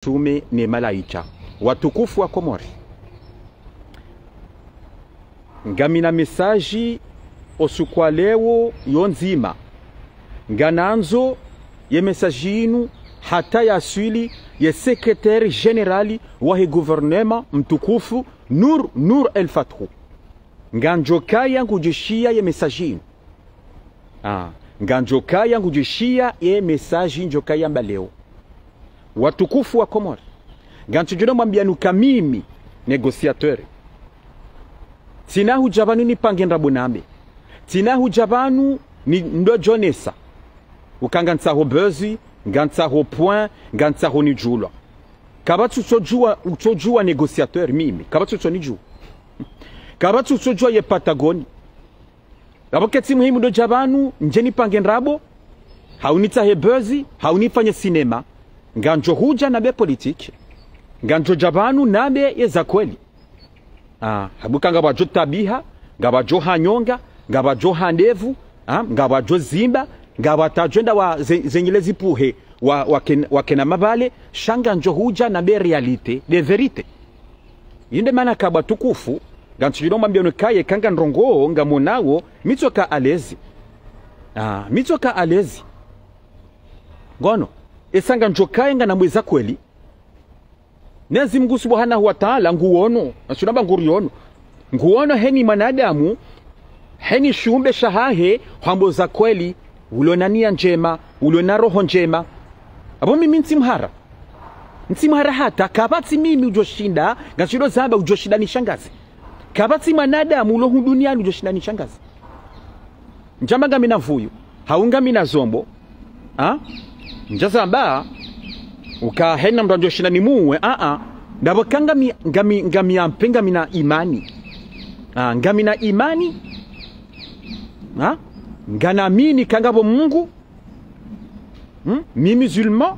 tume ni malaika watukufu wa Komori. Ngamina mesaji osukwa leo yonzima ngananzo ye mesaji inu hata ya swili ye sekretari generali wa he gouvernement mtukufu Nur El Fatrou nganjokaya ngujishia ye mesaji inu nganjokaya ngujishia ye mesaji njokaya mbaleo watukufu wa Komori nganchujuna mwambianuka mimi negociateur tinahu jabanu ni pangenda bunambe tinahu jabanu ni ndo jonesa ukanga bezi ngantsaho point ngantsaho ni julwa kabatu uchojua negociateur mimi kabatu uchoniju kabatu uchojua ye Patagoni aboketi muhimu ndo jabanu njeni pangendrabo haunita bezi haunifanye sinema nganjo huja nabe politiki nganjo jabanu nabe yeza kweli habuka ngabajo tabiha ngabajo hanyonga ngabajo handevu ngabajo zimba ngabatajenda wa zenyelezi puhe wakena mabale shanga njo huja nabe realite de verite yinde mana kaba tukufu nganjo jino mbiono kaye kanga ndrongo ngamonawo mitoka alezi mitoka alezi ngono esanga njokaye nga na mweza kweli nezi Mungu subhanahu wa ta'ala nguono asunaba nguriono nguono heni manadamu heni shumbe shahahe hambo za kweli ulonania njema ulona roho njema abo mimi ntimhara hata kabati mimi ujoshinda ngashiro zaba ujoshinda ni shangazi kabati manadamu ulo duniani ujoshinda ni shangazi njama ngami na vuyu haunga mina zombo njazamba ukahena mtu anjoshina ni muwe ndabokanga ngami ampenga mina imani ngami na imani nganamini kangabo Mungu mi musulman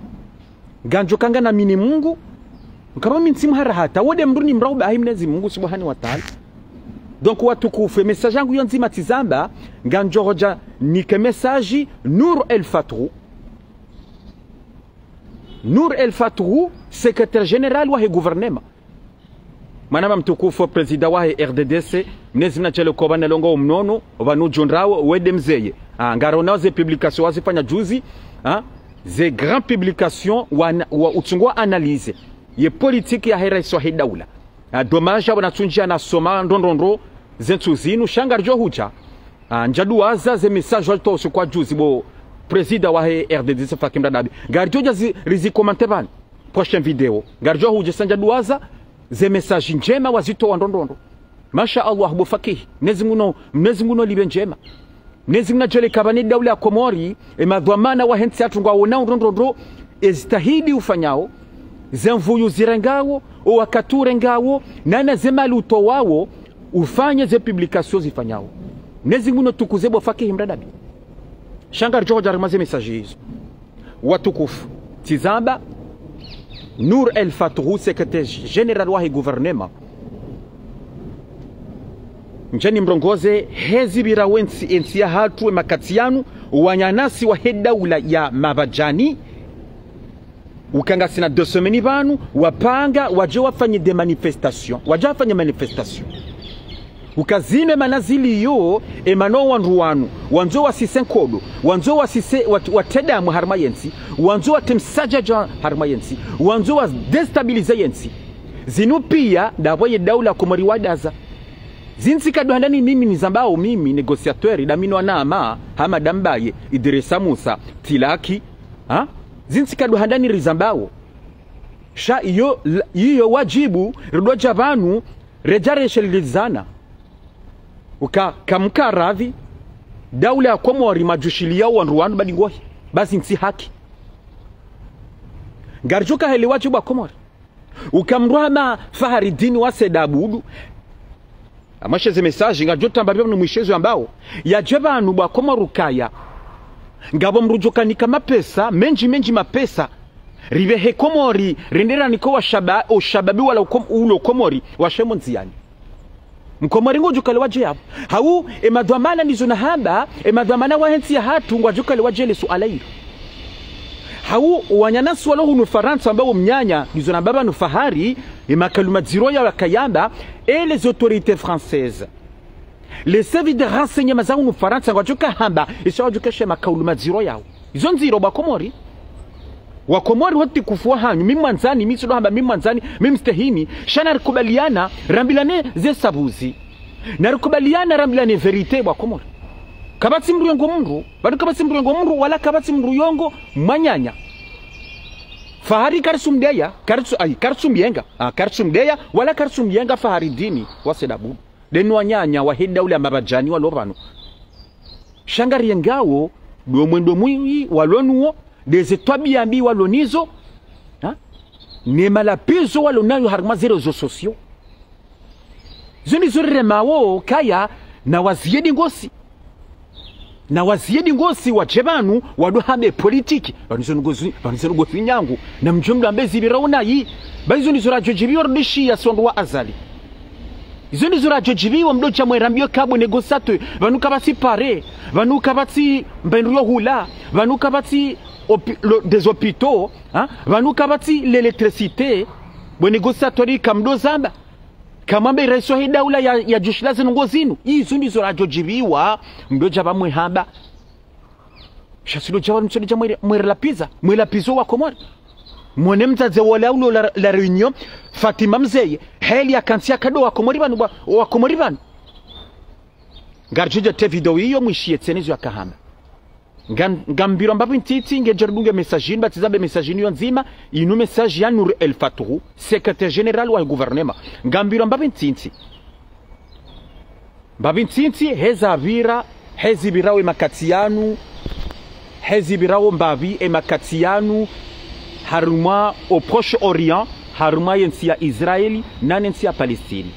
ganjo kanga na mini Mungu kama minsimhara hata wode mruni mrauba ahimnezi Mungu subhanahu wa ta'ala. Donc watukufu message yangu yonzima tizamba nganjo hoja nike message Nur El Fatrou Nur El Fatrou, secrétaire général wa he gouvernement. Manama mtukufu president wa he RDDC, mnezi mnachele kwa bana longo mnono, obanu jondrawo, wede mzeye. Ngaronao ze publication wazifanya juzi, ze grand publication wa utungwa analyse. Ye politique ya hera iswa hidaula. Dommage wana tunjia na soma ndondondro, zentuzinu, shangarjo hucha. Njaduaza ze message walto usukwa juzi bo, président wa RDDC Fakim Dadabi garjo jazi rizi commenter ban prochaine vidéo garjo huje sanja duaza ze message njema wazito wa ndondondo masha Allah bu fakih nezi nguno libe njema nezi mnajele kabani daula ya Komori madhamana wa hensi atu ngwa wona ndondondo ezitahidi ufanyao zemvuyu zirengao o wakature ngao nana zemali uto wao ufanye ze publication zifanyao nezi nguno tukuzebo fakih Mdadabi Shangar George armaze messages watukufu tizamba Nur El Fatrou secrétaire général wa gouvernement njani mrongoze hezi bira wensi ensia hatu makatianu wanyanasi wa daula ya mabajani ukanga sina 2 semaines banu wapanga waje wafanye de manifestation ukazime manazili yo emano wanruwanu wanzo wasise nkodo wanzo wasise watedamu harmayensi wanzo watemsajaja harmayensi wanzo was destabilize yensi zinu pia daboye daula Komori wadaza zinzika dohandani mimi nizambao mimi negociateur damino anama hama dambaye Idrissa Musa Tilaki zinzika dohandani rizambao sha iyo wajibu ridoja banu rejare shelizana kamka radhi daula ya Komori majushilia wa Rwanda badingohi basi nsi haki ngarjuka heli wajibu wa Komori ukamruhama Faharidini wa Sedabudu amashe ze message ngajota mbabyo no mwishezo ambao yajeba anu bwa Komori kaya ngabo mrujuka ni kama pesa menji mapesa ribehe Komori rendera niko wa shababi wala ulo Komori wa shemo nziani Mkomori ngujukale waje hapo hau emadhamana nizo na hamba emadhamana wa hensi ya hatu ngujukale waje le suala hilo hau wanyanasi walo hunu Faransa ambao mnyanya nizo na baba nufahari imakaluma ziro ya wakayamba et les autorités françaises les services de renseignement za hunu Faransa wajuka hamba isa wajuka she makaluma ziro yao izo nziro bakomori wakomori wote kufua hanyu mimi mwanzani mimi sio hamba mimi mwanzani mimi mstahini shana rikubaliana rambilane ze sabuzi na rikubaliana rambilane verite wakomori kabati mruyongo mundu bado kabati mruyongo mundu wala kabati mruyongo manyanya fahari karsumdeya karsumyenga karsumdeya wala karsumyenga fahari dini wasedabu denu wanyanya wahida ule mabajani walobano shangari yengawo do mwendo mwi walonuo des etoibi ambi walonizo ne malapizo walonayo harma zero zo sosio zoni zure mawo kaya na waziedi ngosi na waziedi ngosi wachebanu wadohambe politiki banisonu gozi nyangu na mjumla ambezi biraona yi baizo nizora jojibiwa rudishi ya sondu wa azali izo nizora jojibiwa mdocha mwerambio kabo negosatwe vanuka bati pare vanuka bati mbenruyo hula vanuka bati des hôpitaux vanuka bati l'électricité bo negosatori kamdo zamba kamambe reso hidaula ya jushilazi ngozinu izo nizora jojibiwa mdocha bamwe hamba shasilo jawa msodi jamwe mwelapizo wa komori mwone mtaze wala ulo la reunion Fatima mzeye heli ya kansia kado wa komori banu ngarjuja te video hiyo mwishie tsenezo ya kahamba ngambiro mbabu ntiti ngejarubunge messagini batizabe messagini yonzima inu message ya Nur El Fatou secrétaire général wa gouvernement ngambiro mbabu ntiti hezibirawo emakatianu hezibirawo mbavi emakatianu haruma au Proche-Orient haruma yensi ya Israeli na yensi ya Palestine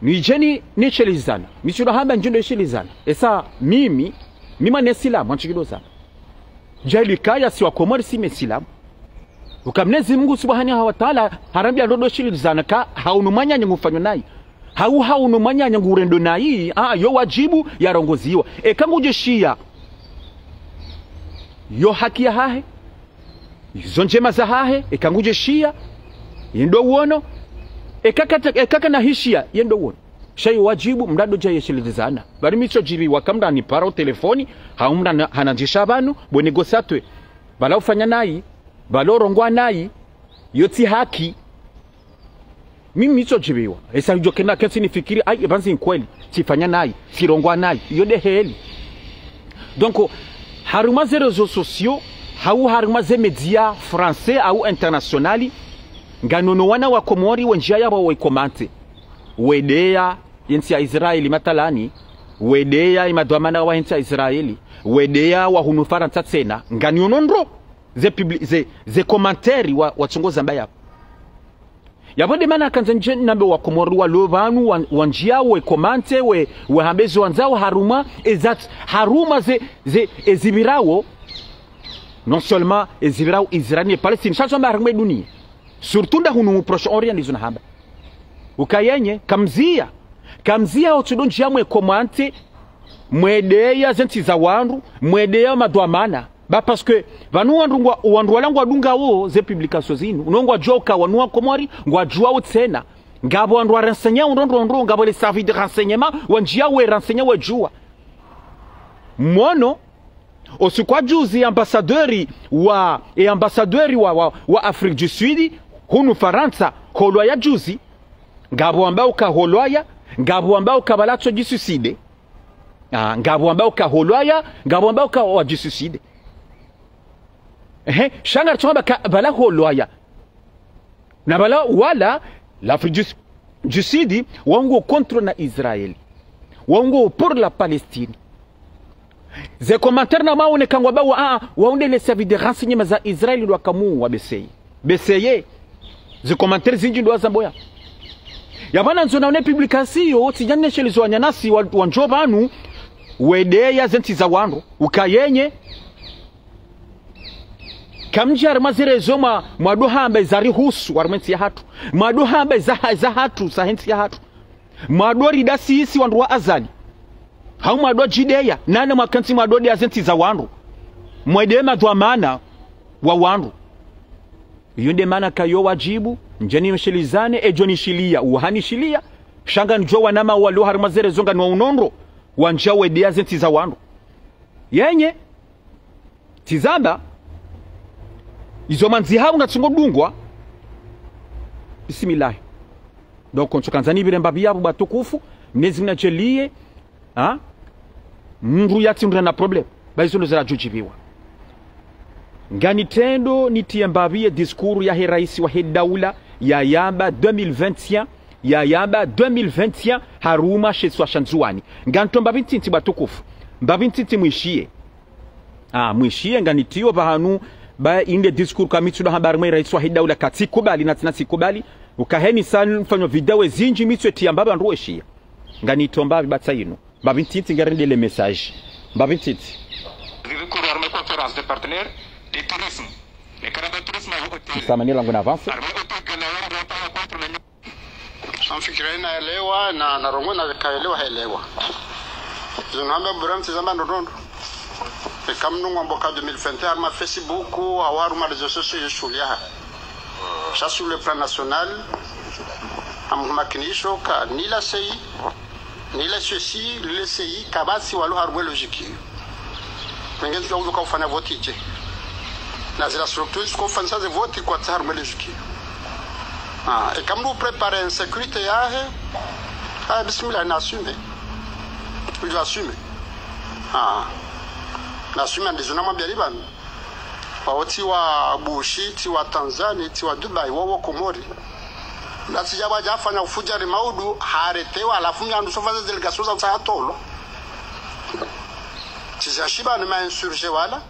nijeni nichelizana michuno hamba njundo ichelizana esa mimi nesilamu anchikido sana jali kaya si wakomori si mesilamu ukamnezi Mungu subhanahu wa ta'ala harambia ndodo ichelizana ka haunumanya nyangufanywa nayi haunumanya nyangurendo nayi yo wajibu yarongoziwa ekanguje shia yo haki ya hahe izo njema za hahe ekanguje shia yendo uono ekaka na hishia yendo uono shayo wajibu mdado jaye shilizana bari micho jibi wakamda ni paro telefoni haumda hananjisha banu bonegosatwe bala ufanya nayi bala orongwa nayi yoti haki mimi micho jibiwa esa hujokena kesi nifikiri ai banzi kweli sifanya nayi sirongwa nayi yode heli donc haruma ze réseaux sociaux haruma ze médias français au internationali nganono wana wa komori wenjia yabo wekomante wedea yensi ya Israeli matalani wedea imadwamana wa yensi ya Israeli wedea wa hunu Faransa tena nganionondro ze komanteri wa chungoza mbaya yabonde mana kanzenje nambe wa komori wa lovanu wanjia wekomante we hambezo wanzao haruma ezibirawo non seulement ezibirawo Israeli et Palestine chacho mba haruma dunia surtout nda hunu Proche-Orient nizuna hamba ukayenye kamzia otudonji yamwe komante mwedeya zenti za wandu mwedeya madwamana ba parce que vanu wandu walangu adunga wo ze publication zinu unongwa joka wanua komori ngwa jua utsena ngabo wandu wa renseigner ndondondro ngabo les services de renseignement wanjia we renseigner we jua mono osikwa juzi ambassadeur wa Afrique du Sud hunu Faransa holwaya juzi ngabo ambao ka holwaya ngabo ambao ka balacho jisuicide ngabo ambao ka holwaya ngabo ambao ka wajisuicide shanga chomba bala holwaya na bala wala l'Afrique du Sud wango contre na Israeli wango pour la Palestine ze commentaires na maone kangwa bawa waunde les services de renseignement za Israeli ndo akamu wa beseye ze commentaires zinji ndo azamboya yabana nzona one publication tijane shelizo wanyanasi wanjobanu wedeya zenti za wandu ukayenye kamjar mazire zoma mwadohamba zari husu warmenti ya hatu mwadohamba za hatu sahenti ya hatu mwadori dasi isi wandu wa azali hau mwadwa jideya nane mwakanti mwadodi azenti za wandu mwedema dhamana wa wandu yunde mana kayo wajibu njeni mshilizane ejo nishilia uhani shilia shanga njo wanama walo harimazere zonga nwa unondo wanja wedea zenti za wandu yenye tizamba izo manzi hau na tsungo dungwa bismillah donc on kanzani biremba biyabu batukufu mnezi mnachelie mndu yati ndra na problem baizo ndo zara jujibiwa ngani tendo nitie mbavie diskuru ya raisi wa daula ya yamba 2021 ya yamba 2021 haruma sheswa shanzuani nganto mbabintinti batukufu mbabintinti mwishie mwishie ngani tiyo bahanu ba inde diskuru kamitsu na habari mwe raisi wa daula katikubali na tina sikubali ukaheni sana mfanyo video zinji mitwe tia mbaba nrueshia ngani tomba bibatayino mbabintinti ngarende le message mbabintinti recours à une conférence de partenaires du tourisme. Le Canada Tourisme a voté. Ça manière langue avance. Samfikira inaelewa na rongo na kaelewa haelewa. Zinaomba buram tizama ndondo. Kamnungu mboka 2021 ma Facebook awaru ma réseaux sociaux yeshulia. Ça sur le plan national ammakinisho ka ni la CI ni la ceci le CI kabasi walo harwe logique. Mengine tunaweza kufanya vote je. Na zile structures kufanya za vote kwa harwe logique. Et comme nous préparons une sécurité, bismillah, on assume. Il va assumer. On assume des zones bien liban. Wati wa Bushi, ti wa Tanzania, ti wa Dubai, wa Komori. Na sijaba jafanya ufujari maudu haretewa alafu nyandu sofa delegations za Sahatolo. Tizashiba ni mainsurge wala.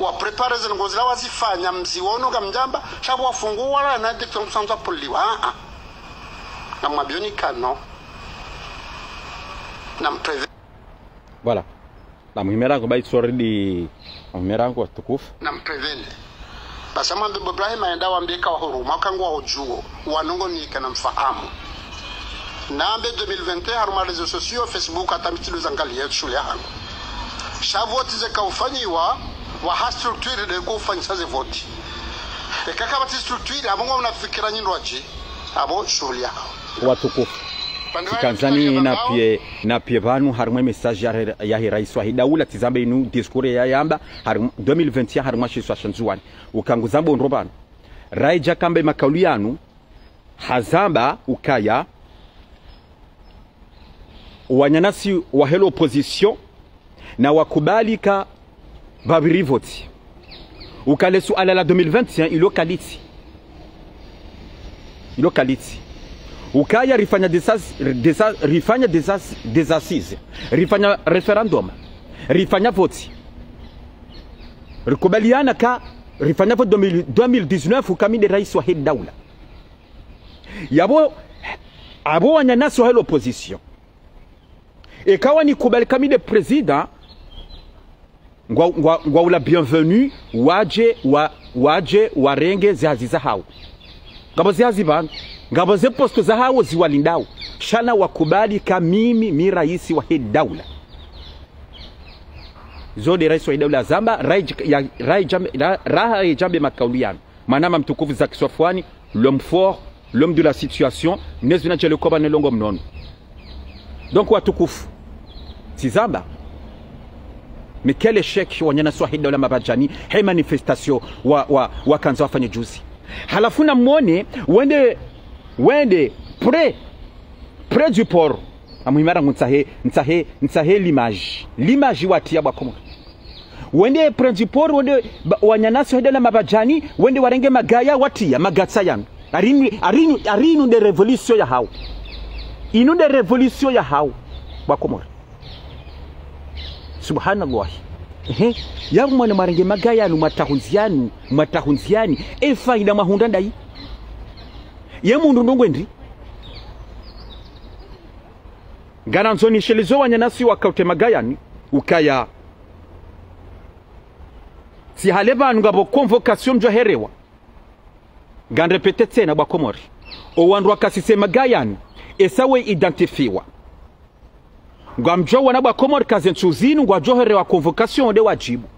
Wa prepare zile ngozila wazifanya mziwono gamjamba shabu wafungua na dikto msanza poliwa na mabioni kano na mpreve voilà la muhimerango bai soridi muhimerango tukufu na mprevele basa mambe Ibrahim aenda wambeka wa huruma kangu wa ujuo wanongo nika na mfahamu nambe 2021 haruma rezo sosio Facebook atamitilu zangalia shule yangu shabu wotize kaufanyiwa wa structure de kufanyisa ze vote kaka bati structure abongo unafikira nyindo aje abo shughuli yao watukufu Tanzania na pie vanu harumwe message ya rais wa daula tizambe inu diskure ya yamba 2021 harumwa shiswa shanzuani ukanguzambo nrobano raija kambe makaulianu hazamba ukaya wanyanasi wa hello opposition na wakubalika babiri voti ukale suala la 2021 ilo kaliti ukaya rifanya des assises rifanya referendum rifanya voti rikubaliana ka rifanya voti 2019 ukamide rais wa daula yabo abo wanyanasi wa helo opposition ikawa ni kubali kamide president ngwa ula bienvenue waje warenge zihazi za hao ngabo zihazi bana ngabo ze posto za hao ziwalindao shana wakubali kamimi mi raisi wa daula zode raisi wa daula zamba raha jambe makauliano manama mtukufu za Kiswafwani l'homme fort l'homme de la situation nezuna chele koba nelongo mnono donc watukufu tizamba mais quel échec wanyana swahili dola mabajani he manifestation wa kanza wafanye juzi halafuna mwone wende près du port amuhimara ntahe l'image watia bakomo wende près du port wende wanyana swahili dola mabajani wende warenge magaya watia magatsa yan arinu de révolution ya hao inu de révolution ya hao bakomo subhanallah ya mwana marenge magaya nu matahunziani efa ina mahunda ndai ye mundu ndongwendi garanzoni shelizo wanyanasi wakaute magayani ukaya si haleba ngabo convocation mjo herewa ganrepete tena bakomori o wandu akasise magayani esawe identifiwa ngwa mjo wana bakomori kazentuzini ngwa johere wa convocation de wajibu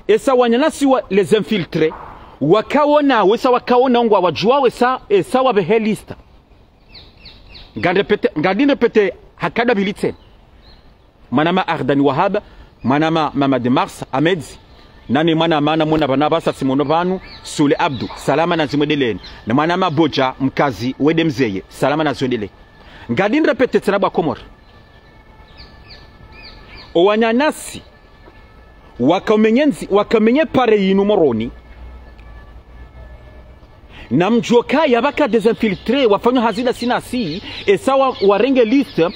esa wanyanasi wa les infiltrés wakaona wesa wakaona ngwa wajua esa wabehe lista ngandine pete hakada bilitsen manama Ardan Wahab manama Mamad Mars Ahmed nani manama na mwana bana basa simono banu Sule Abdu salama na zimwedeleni na manama Boja mkazi wede mzeye salama na zimwedele ngandine repete tena ba Komor owanyanasi wakamenye pare yinu moroni na mjoka yabaka desinfiltre wafanya hazina sinasi esawa warenge liste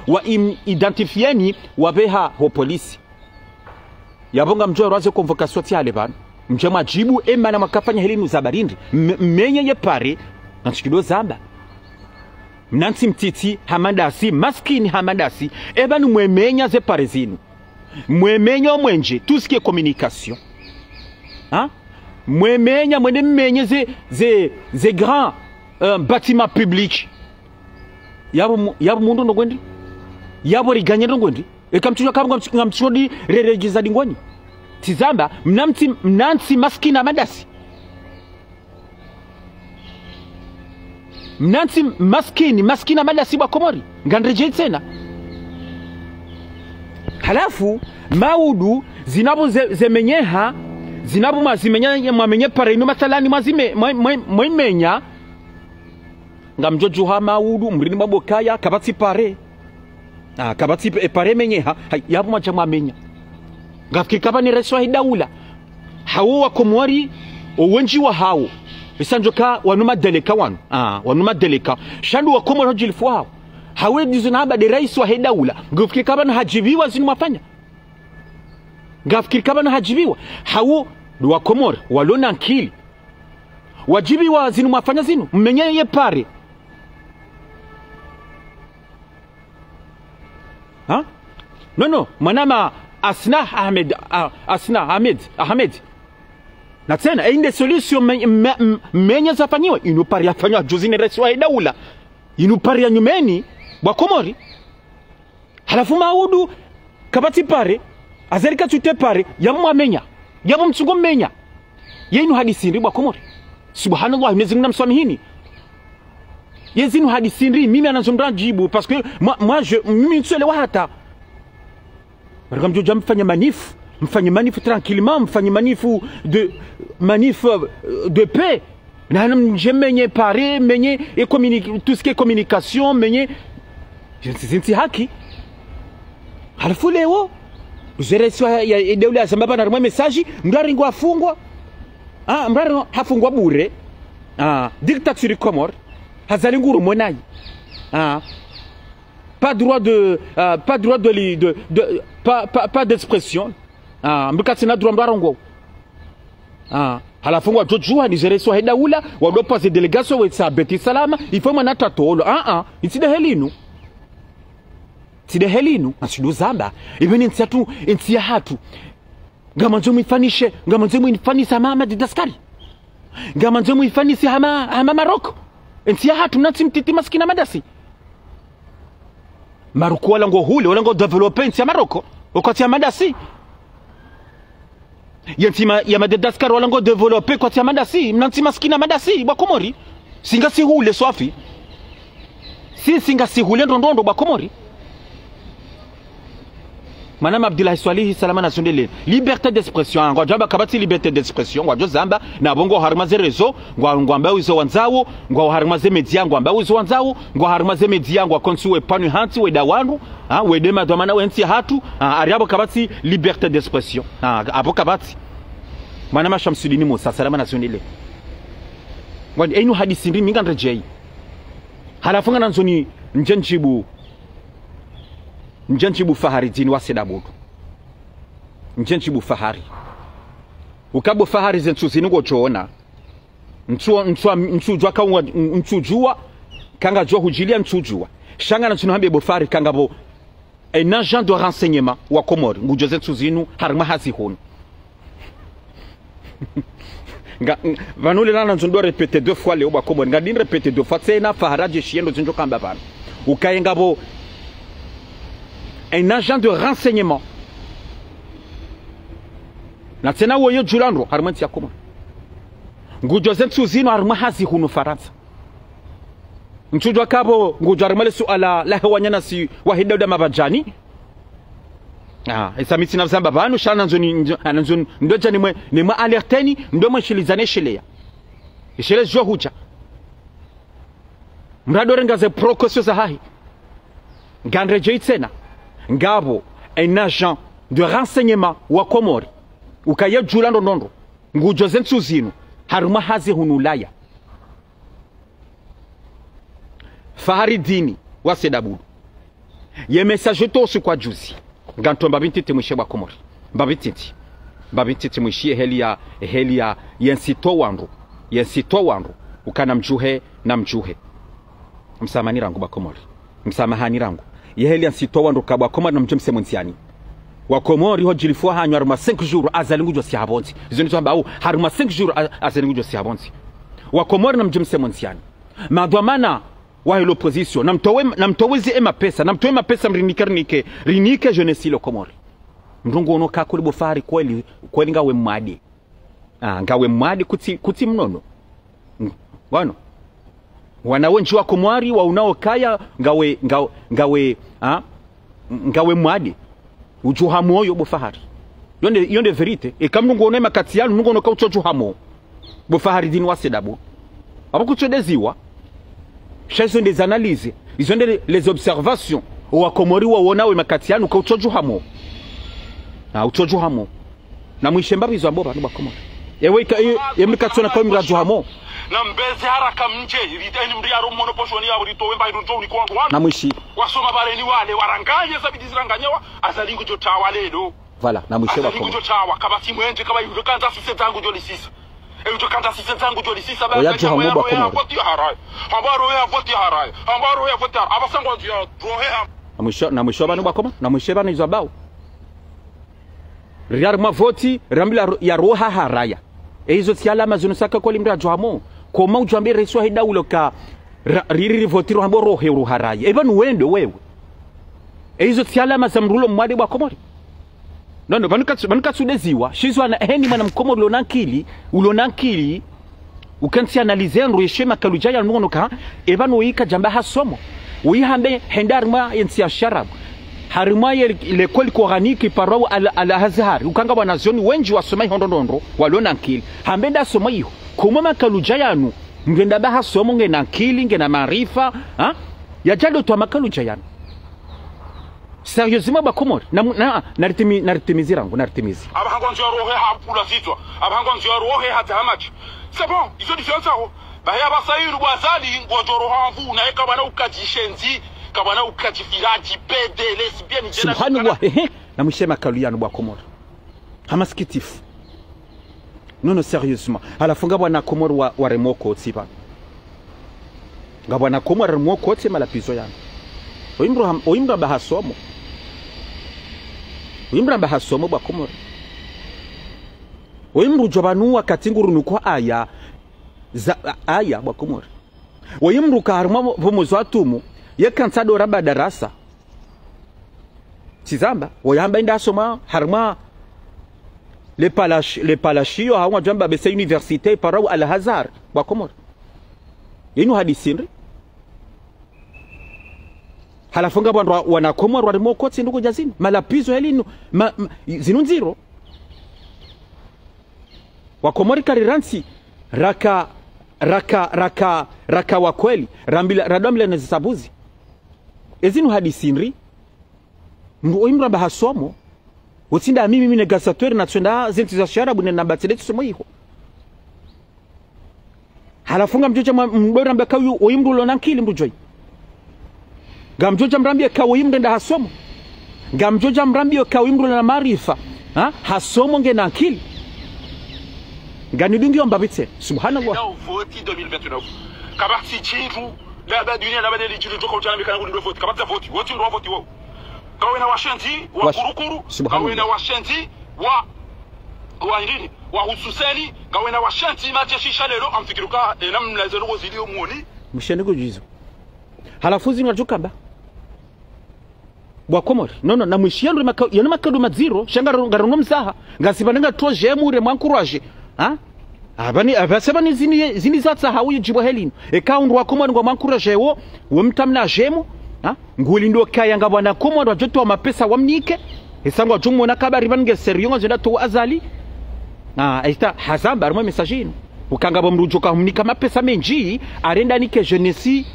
wa identifieni wabeha ho polisi yabonga mjoa raze convocation tiale bana mje majibu emana makafanya helinu zabarindi menye ye pare nanchikido zamba mnansi mtiti hamadasi maskini hamadasi ebanu mwemenya ze pare zinu mwemenya mwenje tout ce qui est communication hein mwemenya mwenye ze grands bâtiments publics yabo mundu ndogwendi yabo riganye ndogwendi ekamchuja kama ngamchodi reregiza dingwani tizamba mnansi maskina madasi mnansi maskina madasi wa Komori ngandreje tena halafu maudu zinabu zemenyeha zinabu mazimenya mwamenye pare ino matalani mazime mwimenya ngamjoju ha maudu mrini mabokaya kabati pare kabati pare menyeha yabu macha mwamenya ngafiki kaba ni reswa hidaula hawo wa Komori owenji wa hawo isanjoka wanuma deleka wanuma deleka shandu wa Komori hojilifu hao hawe dizunaba de rais wa hidaula ngafiki kaba na hajibiwa zinu mafanya ngafiki kaba na hajibiwa hawo wa Komori walona nkili wajibiwa zinu mafanya zinu mmenye ye pare no manama Asna Ahmed na tena inde solution menye zafanyiwa inupari yafanywa juzini resi wa daula inupari ya nyumeni wa Komori halafu maudu kabati pare azerika tute pare yamu amenya yamu mtungo menya yenu hadisindri wa Komori subhanallah mwezingu na mswamihini yezinu hadisindri mimi anazondra jibu parce que mimi nselewa hata Marakamjo mfanye manif tranquillement, mfanye manif de paix. Je menye pare, menye tout ce qui est communication, menye je ne sais haki. Halafu leo uzereswa ya ideule asamba na rumwe message mndari ngo afungwa. Mndari hafungwa bure. Dictature Comore hazali nguru monai. Pas droit d'expression. Mbikatina droit mbarongo. Halafungwa jojua nizereswa hedaula wadopa ze delegation wetsa beti salama ifo manata tolo. It's the helinu asidu zamba ibeni ntiatu ntia hatu ngamanzo muifanishe ngamanzo muifanisa mama didaskari ngamanzo muifanisi hama Maroko ntia hatu nati mtiti maskina madasi Maroko wala ngo hule wala ngo developer ntia Maroko wakati ya madasi yantima ya Madagascar wala ngo developer kwa tia madasi mnanti maskina madasi wa Komori singa si hule swafi singa si hule ndondo wa Komori Madame Abdullah Swalihi salama na sondele liberté d'expression ngwa jamba kabati liberté d'expression ngwa jozamba na bongo harmaze rezo ngwa uzo wanzawo ngwa harmaze media ngwa uzo wanzawo ngwa harmaze media ngwa konsuwe panu hanti we dawandu we dema domana wensi hatu ariabo kabati liberté d'expression abo kabati Manama Shamsudini Musa salama na sondele ngwa enu hadisi ndi minga ndrejei halafunga nanzoni Njenchibu Fahari dini wa Sedabudu Njenchibu Fahari ukabo Fahari zentu zinugo choona Nchujua kaunga Nchujua Kanga jua hujilia Nchujua Shanga na tunuhambe Bofari Kanga bo Un agent de renseignement wa Komori Ngujo zentu zinu harima hazi honu Vanule nana nzundo repete 2 fois leo wa Komori Nga din repete 2 fois Tsena Faharaje shiendo zinjo kamba bano Ukayenga bo Un agent de renseignement na tena woyo julandro harmanti yakoma ngujo zentu zino harma hazi hunu Faransa mchujwa kabo ngujo harmale suala la hewanyana si wahidauda mabajani isamiti na zamba banu shana nzoni ndoja ni mwa alerteni ndo mwishilizane shilea ishile jua huja mradore ngaze prokosyo za hahi ngandreje tena ngabo un agent de renseignement wa Komori ukaya julando nondo ngujo zentu zino haruma hazi hunulaya Faharidini wa Sedabudu ye message to su kwa juzi nganto mbabintiti mwishe wa Komori mbabintiti mwishe helia yensito wandu ukana mjuhe na mjuhe msamani rangu bakomori msamahani rangu yeheli yensito wandu kabwa Komori na mjumse munsiani wa Komori ho jilifua hanyu haruma 5 jours azalingujo si habonzi zoni twamba au haruma 5 jours azalingujo si habonzi wa Komori na mjumse munsiani madwamana wa l'opposition namtowezi ema pesa namtowe pesa rinike jeunesse lo Komori mrungu ono kakuli bofari kweli ngawe mwadi ngawe mwadi kuti mnono wano wanawenji wa Komori wa unaokaya ngawe mwadi ujuha moyo bofahari yonde verite ikamrungu ono ema katiyalu mrungu ono kauchojuha mo bofahari dini wa Sedabu abakuchodeziwa Ils ont des analyses, ils ont les observations. Wa Komori wa wona we makatiano ka utoju hamo. Na utoju hamo. Na mwishemba bizo amboba no Komori. Yewe yemikatsona kwa mraju hamo. Na mbeze haraka mje riteni mri aro mono poshoni ya rito wemba irujo ni kwa wana. Na mwishi. Wasoma bare ni wale waranganye zabidi ziranganyewa azalingu jo tawa lelo. Voilà, na mwishe wa Komori. Azalingu jo tawa kabati mwenje kaba yudo kanza sise zangu jo lisisa. Ejo kanta sise zangu jo lisisa ba. Oya jo hamo ba Komori. Na mwisho banu bakoma na mwisho banu izabao riarma voti rambila ya roha haraya hizo tialama zinusaka kwa limra joamo koma ujambe reswa hida uloka riri voti rohambo rohe haraya ebanu wende wewe hizo tialama za mrulo mwade wa Komori nono banukatsu deziwa shizwa na heni mana Mkomori ulonankili ukansi analize nro yeshema kalujaya nuno ka ebanu yika jamba hasomo uyihambe hendarma yensi ya sharabu harima l'école coranique parao al Azhar ukanga bwanazoni wenji wasoma ihondondo walona nkili hambenda soma iyo kumama kalujaya nu ngenda ba hasomo ngena nkili ngena maarifa yajalo to makalujaya sérieusement ba Komori naritimizi rangu naritimizi abahangonzi rohe hapula zitwa abahangonzi rohe hata hamachi c'est bon ils ont différence aho bahaya basairu bwazali ngojoro hangu na eka bana ukajishenzi kabana ukajifiraji pede lesbian jena subhanallah na mshema kaluyano bwa Komori hamaskitifu non sérieusement alafunga bwana Komori wa remoko tsiba ngabwana Komori remoko tsema la pizo yana oimbra bahasomo bwa Komori oimbru jobanu wakati nguru kwa aya bwa Komori oimbru ka harma vomozo atumu yekansado raba darasa tizamba oyamba inda soma harma le palashio hawa jamba bese université parao al Azhar bwa Komori yinu hadisindri halafunga bwana wana Komori walimo kotsi nduko jazini malapizo yalino zinunziro wa Komori kariransi raka wa kweli rambila radomle na zisabuzi ezinu hadisinri imra bahasomo utsinda mimi negasateur na tsenda zinti za sharabu na bateletu somo hiho halafunga mjoja mbora mbaka yu oimru lona nkili mbujoi gamjoja mrambie ka oimru nda hasomo gamjoja mrambie ka oimru na maarifa hasomo ngena nkili ganidungi ombabitse subhanallah na voti 2029 kabati chiru la dunia na badeli chiru joko chana mikana ndo voti kabati voti ndo voti wao kawena washenzi wa kurukuru kawena washenzi wa ndini wa hususeni kawena washenzi majeshi shalelo amfikiruka namna zero zilio muoni mshene kujizo halafuzi ngajukamba bwa komori no na mwishiano yana makado maziro shanga ngarongo msaha ngasibananga troje re mwankuraje ha abani abasabani zini zatsa hawi jibo helino ekaundu wa komori ngo mwankuraje wo mtamna jemo ha nguli ndo kaya ngabwana komori wajoto wa mapesa wamnike esango jumo na kabari bange seriyo ngenda to azali aita hazamba armo messagino ukanga bomrujoka humnika mapesa menji arenda nike jeunesse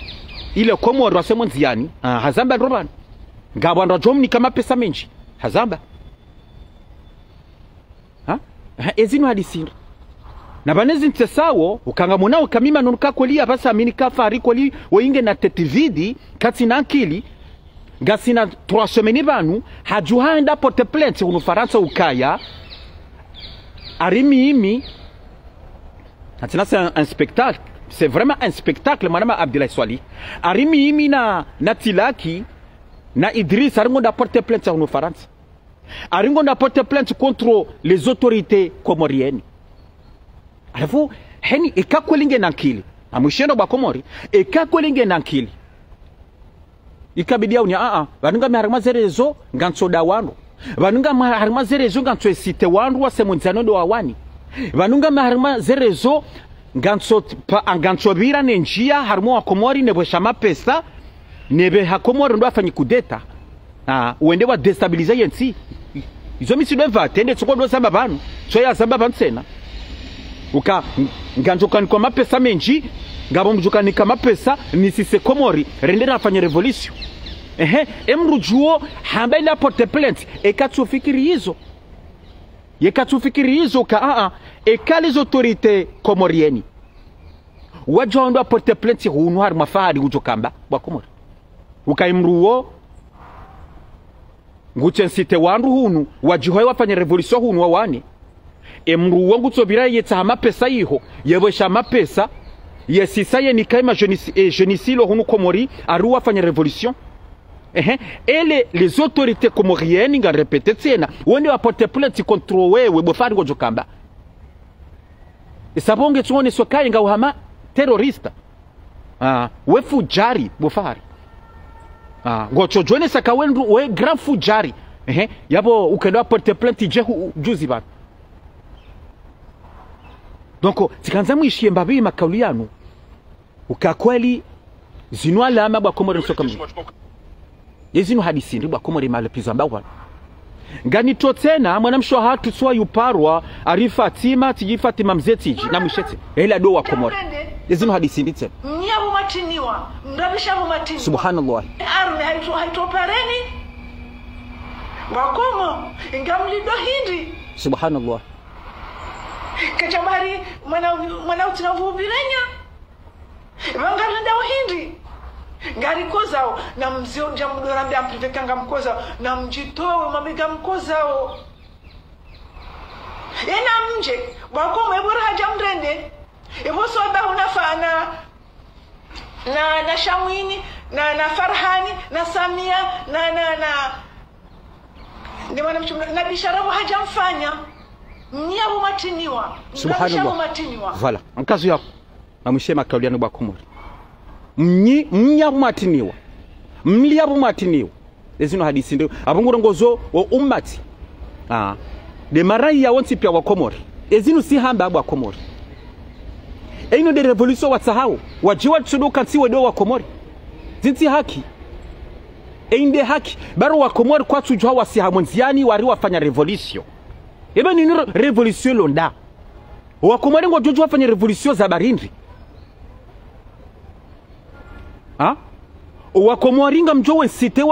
ile komori wasemo nziani hazamba robana ngabwana jomni kama pesa menji hazamba ezino hadisinda na banezi ntesawo ukanga mona ukamima nunuka kweli abasa amini kafari kweli woinge na tetividi kati na akili gasina 3 semaines banu hajuhanda porte plainte unu Faransa ukaya arimi imi atina c'est un spectacle, c'est vraiment un spectacle madame Abdoulaye Swali arimi imi na Tilaki na Idriss aringo da porter plainte sur nos Faransa aringo da porter plainte contre les autorités comoriennes alafu heni ikakwelinge nankili amushendo ba Komori ikakwelinge nankili ikabidia unya banunga maharima zerezo ngantso da wandu banunga maharima zerezo ngantso esite wandu wasemunzano do wawani banunga maharima zerezo ngantso bira nenjia harimo wa Komori nebweshama pesa nebe hakomori ndo afanyi kudeta uende wa destabilize yensi izo misi ndo vatende tsoko ndo samba banu so ya samba banu sena uka nganjoka ni kwa mapesa menji ngabo mjuka ni kama pesa ni sise Komori rendera afanye revolution emrujuo hamba ila porte plainte ekatsufikiri hizo ka eka les autorités comoriennes wajondo a porte plainte hunu har mafari ujokamba bwa Komori ukaimruo nguchensite wandu hunu wajihoye wafanya revolution hunu wawane emruo ngutsobira yetsa amapesa yiho yebosha amapesa yesisaye nikaima jenisilo hunu Komori aru wafanya revolution les autorités comoriennes nga répété tsena wende wa porte plainte contre wewe bofari ngojokamba isabonge tuone sokai nga uhama terrorista wefu jari bofari ngocho joine sakawendu we grand fujari yabo ukenda porte plainte juzi ba donc tikanza mwishie mbabi makauli yanu ukakweli zinwa lama bwa Komori nsoka mbi yezino hadisi ndi bwa Komori malepizo mbawa ngani totena mwanamsho hatu swa yuparwa ari Fatima tiji Fatima mzetiji na mwishete hela do wa Komori yezino hadisi ndi tena nyabu matiniwa ndabishabu matiniwa subhanallah arme haitopareni wakomo ingamlido hindi subhanallah kajabari mwana utinavubilenya wangalinda hindi ngari kozao na mzio njamudorambia amplifekanga mkozao na mjitowe mamiga mkozao ena mje wakomo ebora haja mrende eboso abahu nafana na Shamwini na Farhani na Samia ni mwana mchumba na bisharabu hajamfanya mnyabu matiniwa subhanallah voilà mkazo yako amushema kauliano bwa Komori mnyabu matiniwa mliabu matiniwa ezino hadisi ndio abungurongozo wa ummati de marai ya wonsi pia wa Komori ezino si hamba bwa Komori eino de revolution watsahau wajiwa tsuduka tsiwe do wa Komori zinti haki einde haki baro wa Komori kwa tujwa wasi hamonziani wari wafanya revolution eba ni revolution londa wa Komori ngo jojo wafanya revolution za barindi wa Komori nga mjowe site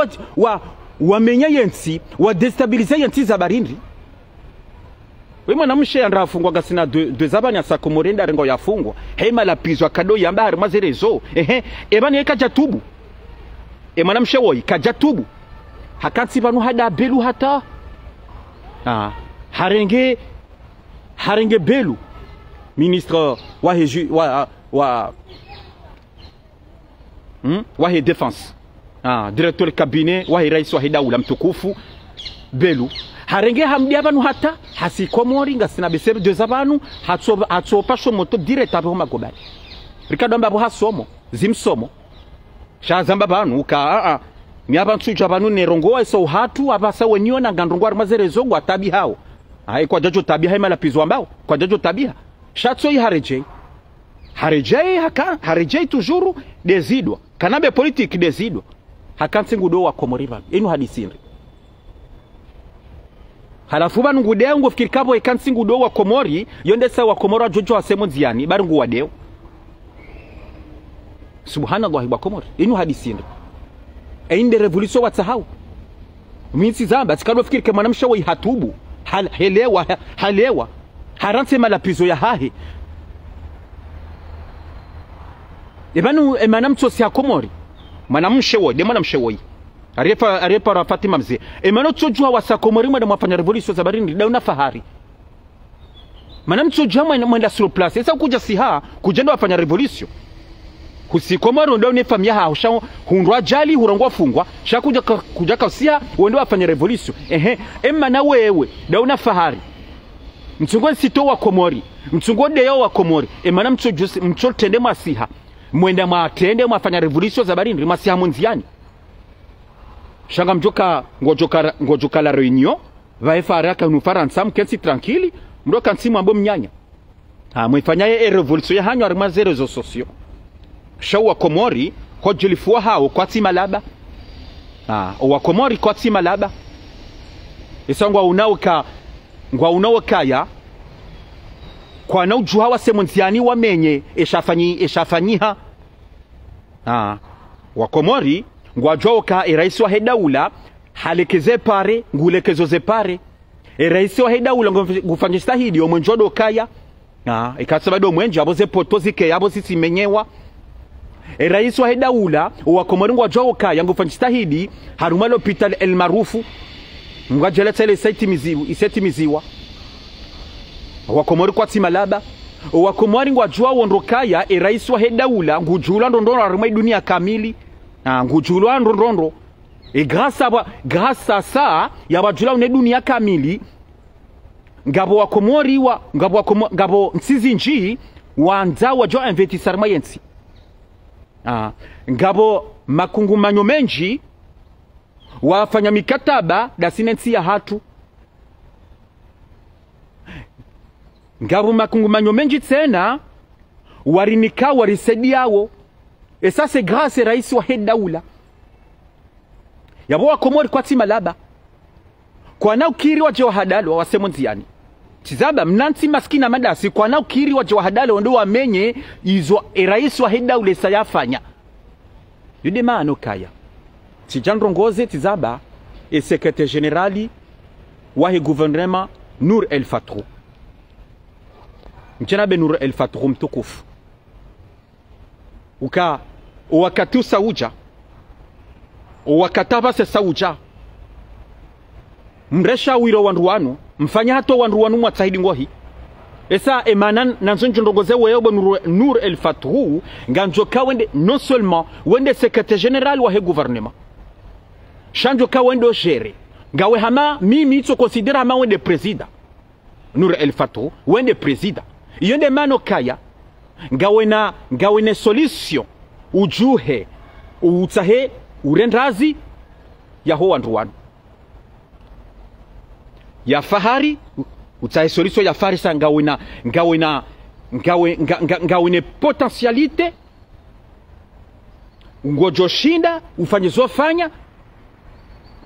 wa menya yensi wa destabilize yensi za barindi wema na mshe andafungwa gasina de zabanya sa Komori ndarengo yafungwa hema la pizwa kado yamba harima zerezo eba ni eka jatubu mwana mshe woi kajatubu hakansi banu hada belu hata harenge belu ministre wa défense directeur cabinet wa rais wa daula mtukufu belu harenge hamdi abantu hata hasi Komori ngasina besebe de zabanu hatsopa shomoto direct abo magobali rikado mbabo hasomo zimsomo shazamba banu uka mi abantu jabanu nerongo eso hatu abasa wenyo na ngandongo armazerezo gwa tabi hao ai kwa jajo tabi hai mala pizo ambao kwa jajo tabi shatso i harejei haka harejei toujours desidwa kanabe politique desidwa hakanse ngudo wa komoriba inu hadisindri halafu banu ngudeo ngofikiri kabo ikanse ngudo wa komori yonde sa wa komora jojo asemo nziani bari ngu wadeo subhanallah wa komori inu hadisindri inde revolution watsahau minsi zamba tikalo fikiri kama namsha wa hatubu halewa haranse malapizo ya hahe ebanu emanamtso si akomori manamshewo de manamshewo arepa Fatima mzee emano tsojua wasakomori mwana mwafanya revolution za barini dauna fahari manamtso jama mwenda sur place esa kuja siha kujenda wafanya revolution husikomori ndo ne famia ha usha hundwa jali hurangwa fungwa kuja kausia wendo wafanya revolution emana wewe dauna fahari mtungo sito wa komori mtungo deyo wa komori emana mtso tende masiha mwenda matende mwafanya revolution za barini masiha monziani shanga mjoka ngojoka la reunion va faraka nu faransa mkensi tranquille mroka nsimu ambo mnyanya mwifanya ye revolution ya hanyo armaze rezo sociaux shawa komori ko jilifua hao kwa timalaba wa komori kwa timalaba isangwa unaoka ya kwa na ujua wa semonziani wamenye eshafanyiha wa komori ngwajoka iraisi wa hedaula halekeze pare ngulekezo ze pare iraisi wa hedaula ngufanyista hidi omwenjodo kaya ikasaba do mwenje abo ze potozike abo sisimenyewa iraisi wa hedaula wa komori ngwajoka yangu fanyista hidi haruma l'hôpital El Marufu ngwajeleta ile iseti miziwa wa komori kwa timalaba wa komori ngwajua wondokaya iraisi wa hedaula ngujula ndondoro haruma dunia kamili ngujulwa ndondondo grâce à ça yabajula une dunia kamili ngabo wa komori wa ngabo nsizinji wanza wajo investissement yensi ngabo makungumanyo menji wafanya mikataba da sinensi ya hatu ngabo makungumanyo menji tena warinika warisediawo. Et ça c'est grâce à Raisi wa Hedaula. Yabo wa komori kwa timalaba. Kwa na ukiri wa jewa hadalo wa semonziani. Tizaba mnansi maskina madasi kwa na ukiri wa jewa hadalo ndo wamenye izo Raisi wa Hedaula sayafanya. Yude maano kaya. Tijandrongoze tizaba e secrétaire générali wa he gouvernement Nour El Fatrou. Mchenabe Nour El Fatrou mtukufu. Wakati sauja wakataba se sauja mresha wiro wanduwanu mfanya hato wanduwanu mwatahidi ngohi esa emanan nanzonjo ndongoze weyobo Nour El Fatrou nganjoka wende non seulement wende secrétaire général wa he gouvernement shanjoka wende gere ngawe hama mimi ito considera hama wende président Nour El Fatrou wende président yonde mano kaya ngawene solution ujuhe utahe urendazi ya ho wanduwanu ya fahari utahe solution ya fahari sa ngawene potentialite ngojoshinda ufanye zofanya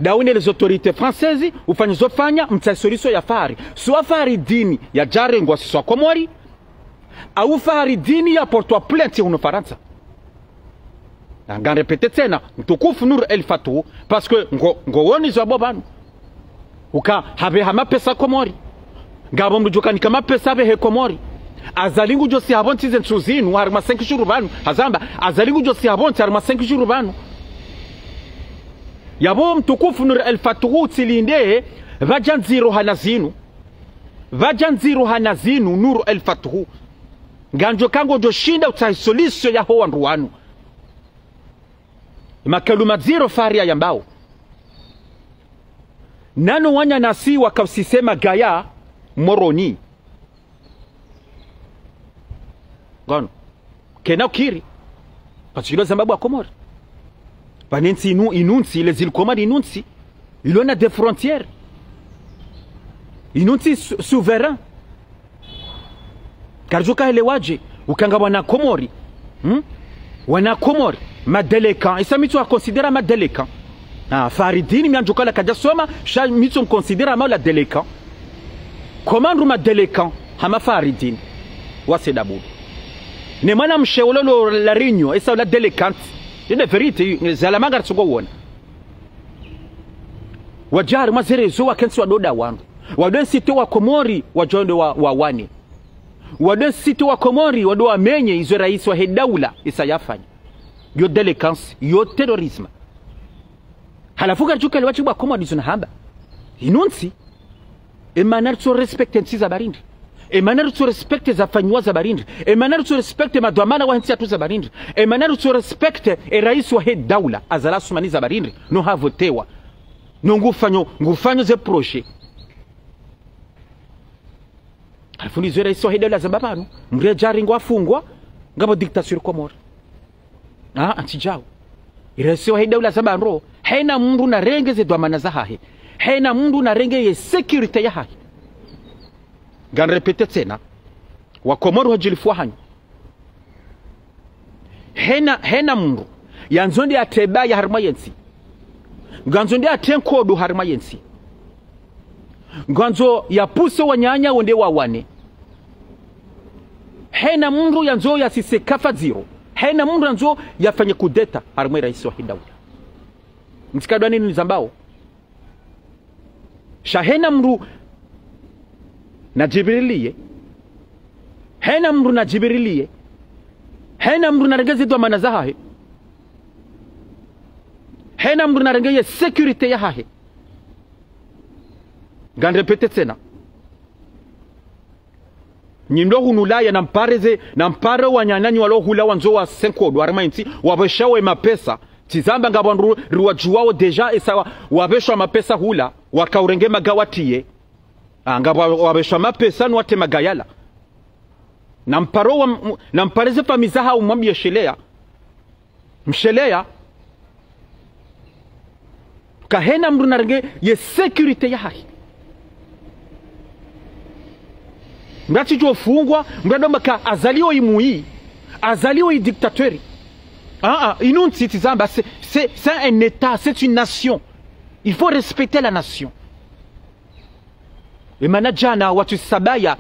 dawine les autorités françaises ufanye zofanya mtahe solution ya fahari so fahari dini ya jare ngwasi so komori au fahari dini ya porto plainte uno Faransa. Ngan répéter tena mtukufu Nour El Fatrou parce que ngowoni zo bobanu. Uka habe hama pesa komori. Ngabo mjuka ni kama pesa be he komori. Azalingu josi habonti zentuzinu harma 5 jours banu. Hazamba azalingu josi habonti harma 5 jours banu. Yabo mtukufu Nour El Fatrou tilinde vajanziro hanazinu Nour El Fatrou. Ganjo kango joshinda utaisoliso ya ho wanduwanu. Makaluma zero faria yambao. Nano wanya nasi wakasisema gaya moroni. Gano. Kena ukiri. Pasilo zambabu wa komori. Panensi inunsi les îles Comores inunsi. Il en a des frontières. Inunsi souverain. Karjoka elewaje ukanga wana Komori. Wana Komori madelekan. Isa mitu considère ma déléquent. Ah Faridini mianjoka la kadasoma sha mitu considère ma la déléquent. Comment ma déléquent hama Faridini. Wase dabu. Ne mana mshewolo la Réunion et ça la déléquente. C'est la vérité, zalamaga tsugo wona. Wajari mazerezo wakensi wadoda wangu. Wadon sito wa Komori wajonde wa wani. Wadon sito wa Komori wado wamenye izo rais wa hedaula isayafanya. Yo delinquence, yo terrorisme. Halafuka chuka liwachi wa Komori zunahamba. Inunsi. Emanar tso respecte nsi za Barindi. Emanar tso respecte za fanywa za Barindi. Emanar tso respecte madwamana wa nsi atu za Barindi. Emanar tso respecte rais wa hedaula azala sumani za Barindi no havotewa. No ngufanyo ze projet. Alifuni zwe rais wa hedaula za babanu. Mre jari ngwa fungwa ngabo dictature Komori. Antijao. Rais wa hedaula za banro haina mundu na renge ze dwamana za hahe. Haina mundu na renge ye security ya hahe. Gan repete tena wa Komori wajilifua hanyu. Hena mundu yanzonde ateba ya harma yensi. Ganzonde atenkodo harma yensi. Ganzo ya puso wanyanya wonde wawane. Hena mundu yanzo ya sise kafa zero. Hena mundu yanzo ya fanye kudeta harma rais wa hedaula. Msikadwa nini nizambao? Shahena mundu na Jibrilie. Hena mundu na Jibrilie. Hena mundu na regezi dwa manazaha. Hena mundu na regezi security ya hahe. Gan repete tena. Nyindo hunulaya na mpareze na mpare wanyanyanyi walo hula wanzo wa senkodo armainti wabeshawe mapesa. Tizamba ngabonru ruwajuwao deja esawa wabeshwa mapesa hula wakaurenge magawatie. Ngabo wabeshwa mapesa nwate magayala. Na mpareze famizaha umwambie shelea. Mshelea. Kahena mru narenge ye security ya haki. Mrati jo fungwa, mrado maka azalio imui. Azalio i dictatori. Inunsi tizamba, c'est un état, c'est une nation. Il faut respecter la nation. Emana jana watu sabaya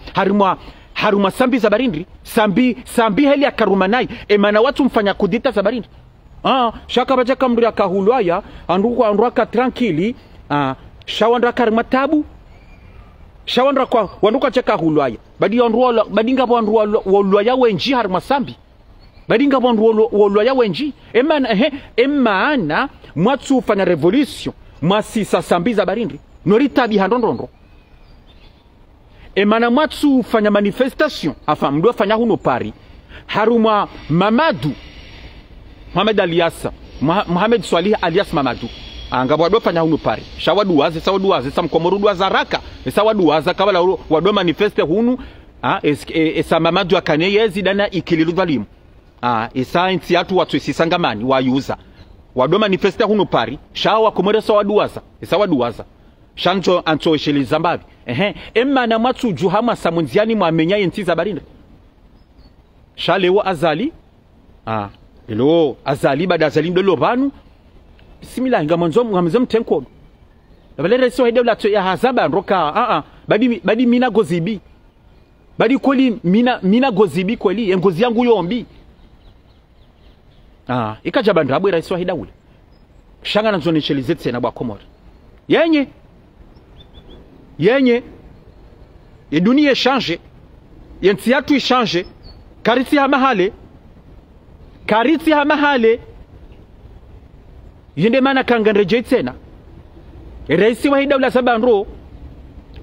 haruma sambi za Barindi. Sambi heli ya karumanai. Emana watu mfanya kudita za Barindi. Shaka bajaka mbri akahulwaya. Andruka tranquili. Shawandra karimatabu. Shawandra kwa wanduka cheka hulwaya. Badinga wanduwa wenji haruma sambi. Badinga wanduwa wenji. Emana mwatu ufanya revolution. Mwasisa sambi za Barindi. Noritabi handondondo. Emana mwatu fanya manifestation afa mdo fanya huno pari haruma Mohamed alias Mohamed Swalih alias Mamadou ngabo fanya huno pari sawaduaze samkomorudu azaraka sawaduaza kabala wado manifeste hunu esa Mamadou akaneyezi dana ikililu valimu esa inti yatu watu isisangamani wayuza wado manifeste hunu pari shawa komore sawaduaza Shanjo anto sheli zambabi. Emma na matu juhama samunziani mwamenya yenti za Barindi. Shalewo azali. Ilo azali bada azali ndolo banu. Bismillah ngamzo mtenkodo. Balere so hedeula to ya hazaba nroka badi mina gozibi. Badi kweli mina gozibi kweli ngozi yangu yombi. Ikajaba ndabwe raiso hedaula. Shanga na zone sheli zetse na bwa Komori. Yenye dunia change yenti yatu change kariti hamahale yende mana kanganreje tena raisi wa hedaula sabanro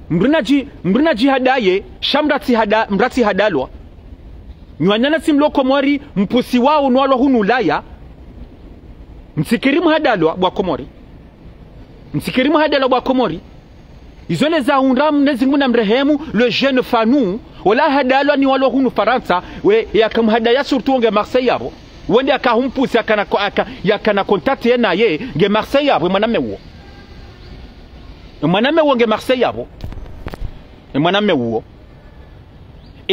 mbrinaji hadaye mrati hadalwa nywanyana simlo Komori mpusi wao nwalo hunulaya msikirimu hadalwa bwa Komori izole za undamu nezinguna mrehemu le jeune Fanou wala hadalwa ni walo hunu Faransa we yakamhadaya surtout nge Marseille yabo wende akahumpusi yakana contact yena ye nge Marseille yabo mwaname uo nge Marseille yabo mwaname uo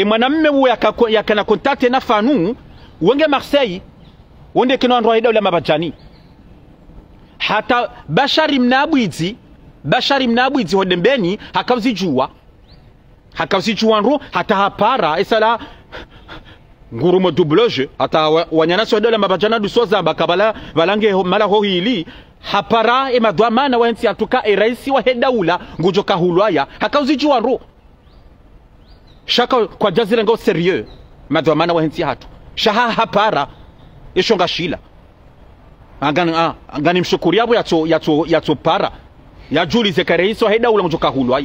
mwaname uo yakana contact na fanu wenge Marseille wende kino andro heda ule mabajani hata Bashari mnabwizi hodembeni hakawzijua nro hata hapara esala ngurumo doublage hata wanyana sodola mabajana du sozamba kabala balange mala ho hili hapara emadwamana wensi atuka eraisi wa hedaula ngujo kahulwaya hakawzijua nro shaka kwa jazira ngo serieux madwamana wensi hatu shaha hapara ishonga shila angani mshukuri yabo yato para ya juli zekareiso heda ula mjoka hulwa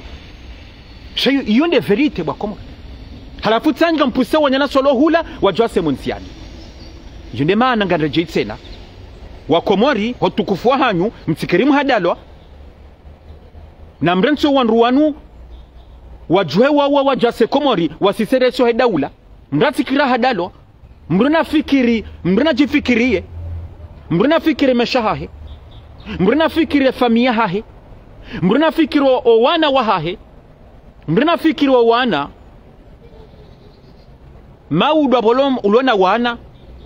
shayo iyo nde verite bakoma halafu tsanga mpuse wanyana solo hula wajwa semunsiani yunde maana nganreje tsena wakomori hotukufu hanyu mtikirimu hadalo na mrenso wanruwanu wajwe wawa wajase komori wasisereso heda ula mratikira hadalo mruna jifikirie mruna fikire meshahahe mruna fikire familia hahe mruna fikire owana wahahe mruna fikire owana maudu abolom ulona wana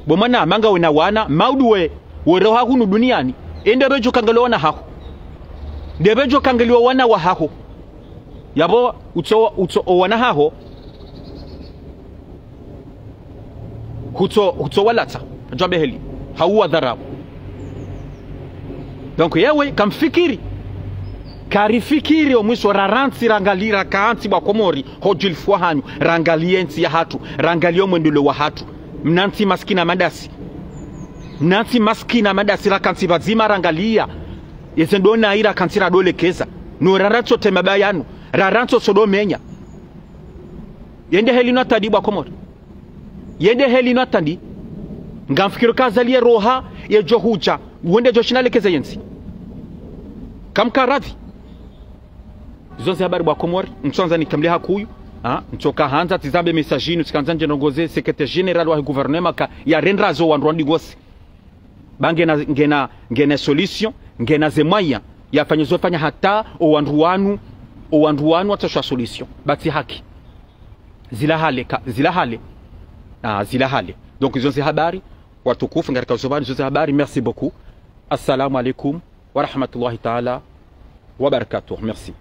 bomana manga wena wana maudu we roha hunu duniani ende bejo kangaliwa na haho debejo kangaliwa wana wa haho yabo utso owana haho huto walata jabe heli hauwa dharabu donc yewe kamfikiri karifikiri omwiso raranti rangalira kaanti bakomori hojilfwa hanyu rangaliensi ya hatu rangalio mwendolo wa hatu mnanti maskina madasi rakanti bazima rangalia yesendona ira kantira dole keza no raranto temabayanu raranto sodomenya yende heli no tadi bakomori yende heli no tadi ngamfikiro kazalie roha ye johuja wende joshinale keza yensi kamkaradhi zonse habari bwa komori mtsonza nikamlia hakuyu mtoka hanza tizambe messagini tikanza njenongoze secrétaire général wa gouvernement ya rendrazo wa ndrondi gosi bange ngena solution ngena zemaya yafanyizo fanya hata owanduanu atashwa solution bati haki zila hale donc zonse habari watukufu katika zobani zonse habari. Merci beaucoup. Assalamu alaikum wa rahmatullahi ta'ala wa barakatuh. Merci.